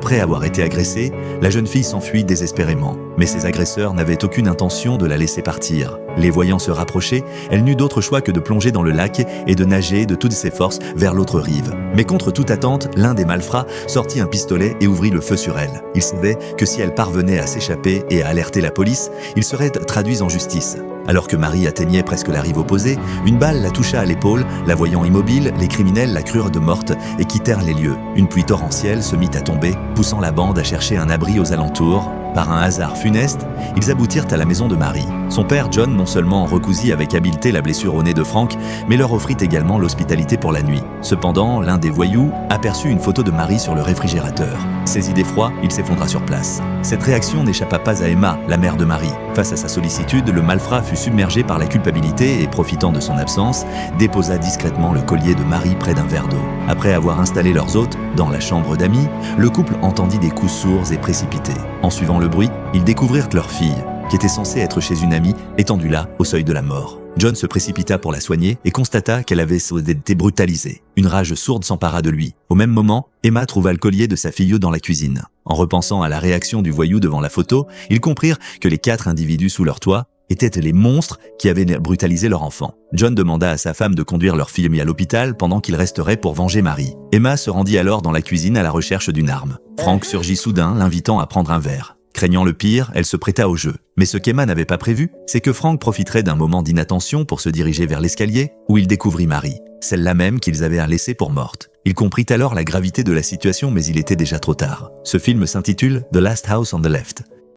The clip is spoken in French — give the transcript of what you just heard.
Après avoir été agressée, la jeune fille s'enfuit désespérément. Mais ses agresseurs n'avaient aucune intention de la laisser partir. Les voyant se rapprocher, elle n'eut d'autre choix que de plonger dans le lac et de nager de toutes ses forces vers l'autre rive. Mais contre toute attente, l'un des malfrats sortit un pistolet et ouvrit le feu sur elle. Il savait que si elle parvenait à s'échapper et à alerter la police, il serait traduit en justice. Alors que Marie atteignait presque la rive opposée, une balle la toucha à l'épaule. La voyant immobile, les criminels la crurent de morte et quittèrent les lieux. Une pluie torrentielle se mit à tomber, poussant la bande à chercher un abri aux alentours. Par un hasard funeste, ils aboutirent à la maison de Marie. Son père, John, non seulement recousit avec habileté la blessure au nez de Frank, mais leur offrit également l'hospitalité pour la nuit. Cependant, l'un des voyous aperçut une photo de Marie sur le réfrigérateur. Saisi d'effroi, il s'effondra sur place. Cette réaction n'échappa pas à Emma, la mère de Marie. Face à sa sollicitude, le malfrat fut submergé par la culpabilité et, profitant de son absence, déposa discrètement le collier de Marie près d'un verre d'eau. Après avoir installé leurs hôtes dans la chambre d'amis, le couple entendit des coups sourds et précipités. En suivant le bruit, ils découvrirent que leur fille, qui était censée être chez une amie, étendue là, au seuil de la mort. John se précipita pour la soigner et constata qu'elle avait été brutalisée. Une rage sourde s'empara de lui. Au même moment, Emma trouva le collier de sa fille dans la cuisine. En repensant à la réaction du voyou devant la photo, ils comprirent que les 4 individus sous leur toit étaient les monstres qui avaient brutalisé leur enfant. John demanda à sa femme de conduire leur fille à l'hôpital pendant qu'il resterait pour venger Marie. Emma se rendit alors dans la cuisine à la recherche d'une arme. Frank surgit soudain, l'invitant à prendre un verre. Craignant le pire, elle se prêta au jeu. Mais ce qu'Emma n'avait pas prévu, c'est que Frank profiterait d'un moment d'inattention pour se diriger vers l'escalier, où il découvrit Marie, celle-là même qu'ils avaient laissée pour morte. Il comprit alors la gravité de la situation, mais il était déjà trop tard. Ce film s'intitule The Last House on the Left.